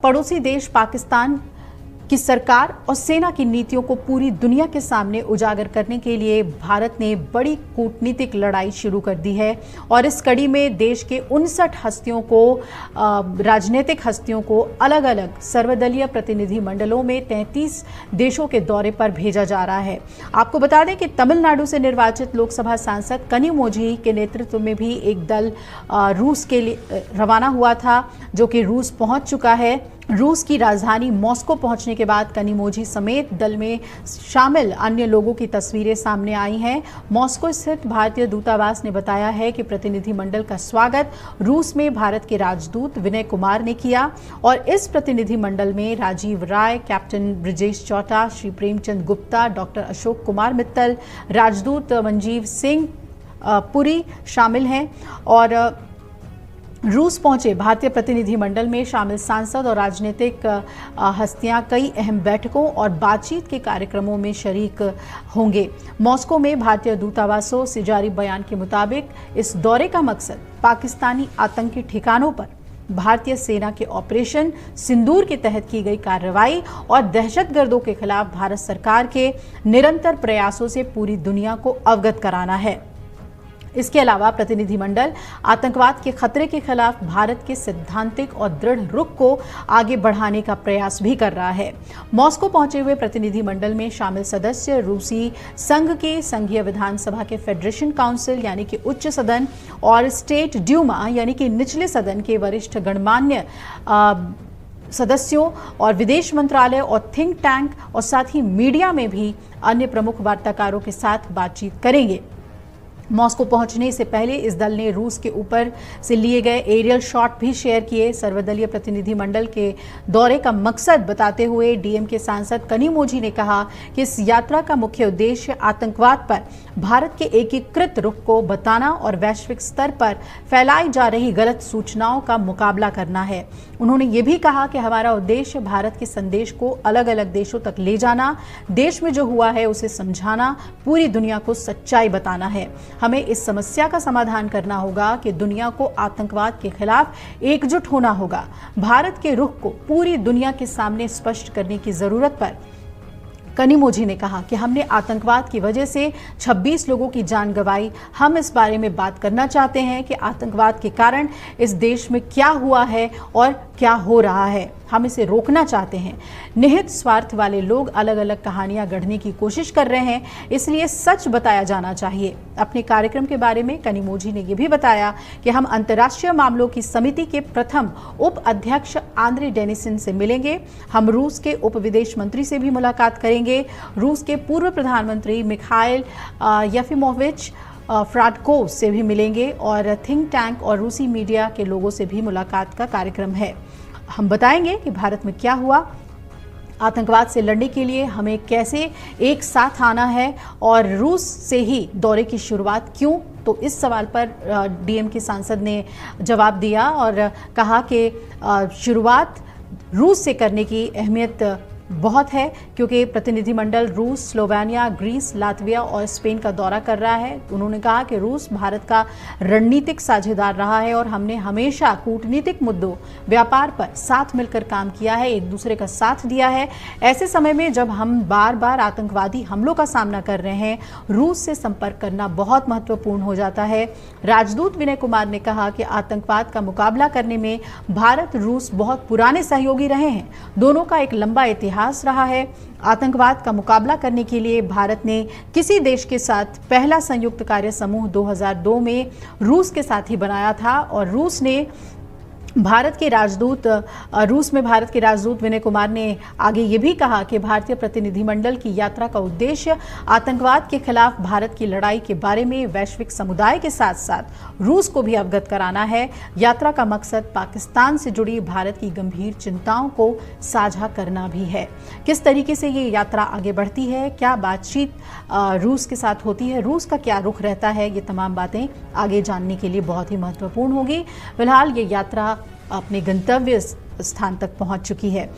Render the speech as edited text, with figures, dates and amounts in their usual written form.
पड़ोसी देश पाकिस्तान की सरकार और सेना की नीतियों को पूरी दुनिया के सामने उजागर करने के लिए भारत ने बड़ी कूटनीतिक लड़ाई शुरू कर दी है और इस कड़ी में देश के 59 हस्तियों को राजनीतिक हस्तियों को अलग अलग सर्वदलीय प्रतिनिधि मंडलों में 33 देशों के दौरे पर भेजा जा रहा है। आपको बता दें कि तमिलनाडु से निर्वाचित लोकसभा सांसद कनिमोझी के नेतृत्व में भी एक दल रूस के लिए रवाना हुआ था, जो कि रूस पहुंच चुका है। रूस की राजधानी मॉस्को पहुंचने के बाद कनिमोझी समेत दल में शामिल अन्य लोगों की तस्वीरें सामने आई हैं। मॉस्को स्थित भारतीय दूतावास ने बताया है कि प्रतिनिधिमंडल का स्वागत रूस में भारत के राजदूत विनय कुमार ने किया और इस प्रतिनिधिमंडल में राजीव राय, कैप्टन ब्रिजेश चौटा, श्री प्रेमचंद गुप्ता, डॉक्टर अशोक कुमार मित्तल, राजदूत मंजीव सिंह पुरी शामिल हैं। और रूस पहुंचे भारतीय प्रतिनिधिमंडल में शामिल सांसद और राजनीतिक हस्तियां कई अहम बैठकों और बातचीत के कार्यक्रमों में शरीक होंगे। मॉस्को में भारतीय दूतावासों से जारी बयान के मुताबिक इस दौरे का मकसद पाकिस्तानी आतंकी ठिकानों पर भारतीय सेना के ऑपरेशन सिंदूर के तहत की गई कार्रवाई और दहशतगर्दों के खिलाफ भारत सरकार के निरंतर प्रयासों से पूरी दुनिया को अवगत कराना है। इसके अलावा प्रतिनिधिमंडल आतंकवाद के खतरे के खिलाफ भारत के सैद्धांतिक और दृढ़ रुख को आगे बढ़ाने का प्रयास भी कर रहा है। मॉस्को पहुंचे हुए प्रतिनिधिमंडल में शामिल सदस्य रूसी संघ के संघीय विधानसभा के फेडरेशन काउंसिल यानी कि उच्च सदन और स्टेट ड्यूमा यानी कि निचले सदन के वरिष्ठ गणमान्य सदस्यों और विदेश मंत्रालय और थिंक टैंक और साथ ही मीडिया में भी अन्य प्रमुख वार्ताकारों के साथ बातचीत करेंगे। मॉस्को पहुंचने से पहले इस दल ने रूस के ऊपर से लिए गए एरियल शॉट भी शेयर किए। सर्वदलीय प्रतिनिधिमंडल के दौरे का मकसद बताते हुए डीएम के सांसद कनिमोझी ने कहा कि इस यात्रा का मुख्य उद्देश्य आतंकवाद पर भारत के एकीकृत रुख को बताना और वैश्विक स्तर पर फैलाई जा रही गलत सूचनाओं का मुकाबला करना है। उन्होंने ये भी कहा कि हमारा उद्देश्य भारत के संदेश को अलग अलग देशों तक ले जाना, देश में जो हुआ है उसे समझाना, पूरी दुनिया को सच्चाई बताना है। हमें इस समस्या का समाधान करना होगा कि दुनिया को आतंकवाद के खिलाफ एकजुट होना होगा। भारत के रुख को पूरी दुनिया के सामने स्पष्ट करने की जरूरत पर कनिमोझी ने कहा कि हमने आतंकवाद की वजह से 26 लोगों की जान गंवाई। हम इस बारे में बात करना चाहते हैं कि आतंकवाद के कारण इस देश में क्या हुआ है और क्या हो रहा है। हम इसे रोकना चाहते हैं। निहित स्वार्थ वाले लोग अलग अलग कहानियां गढ़ने की कोशिश कर रहे हैं, इसलिए सच बताया जाना चाहिए। अपने कार्यक्रम के बारे में कनिमोझी ने यह भी बताया कि हम अंतर्राष्ट्रीय मामलों की समिति के प्रथम उप अध्यक्ष आंद्रे डेनिसन से मिलेंगे। हम रूस के उप विदेश मंत्री से भी मुलाकात करेंगे। रूस के पूर्व प्रधानमंत्री मिखाइल यफिमोविच फ्राडकोव से भी मिलेंगे और थिंक टैंक और रूसी मीडिया के लोगों से भी मुलाकात का कार्यक्रम है। हम बताएंगे कि भारत में क्या हुआ, आतंकवाद से लड़ने के लिए हमें कैसे एक साथ आना है और रूस से ही दौरे की शुरुआत क्यों। तो इस सवाल पर डीएम के सांसद ने जवाब दिया और कहा कि शुरुआत रूस से करने की अहमियत बहुत है, क्योंकि प्रतिनिधिमंडल रूस, स्लोवेनिया, ग्रीस, लातविया और स्पेन का दौरा कर रहा है। उन्होंने कहा कि रूस भारत का रणनीतिक साझेदार रहा है और हमने हमेशा कूटनीतिक मुद्दों, व्यापार पर साथ मिलकर काम किया है, एक दूसरे का साथ दिया है। ऐसे समय में जब हम बार बार आतंकवादी हमलों का सामना कर रहे हैं, रूस से संपर्क करना बहुत महत्वपूर्ण हो जाता है। राजदूत विनय कुमार ने कहा कि आतंकवाद का मुकाबला करने में भारत रूस बहुत पुराने सहयोगी रहे हैं। दोनों का एक लंबा इतिहास रहा है। आतंकवाद का मुकाबला करने के लिए भारत ने किसी देश के साथ पहला संयुक्त कार्य समूह 2002 में रूस के साथ ही बनाया था और रूस में भारत के राजदूत विनय कुमार ने आगे ये भी कहा कि भारतीय प्रतिनिधिमंडल की यात्रा का उद्देश्य आतंकवाद के खिलाफ भारत की लड़ाई के बारे में वैश्विक समुदाय के साथ साथ रूस को भी अवगत कराना है। यात्रा का मकसद पाकिस्तान से जुड़ी भारत की गंभीर चिंताओं को साझा करना भी है। किस तरीके से ये यात्रा आगे बढ़ती है, क्या बातचीत रूस के साथ होती है, रूस का क्या रुख रहता है, ये तमाम बातें आगे जानने के लिए बहुत ही महत्वपूर्ण होगी। फिलहाल ये यात्रा अपने गंतव्य स्थान तक पहुंच चुकी है।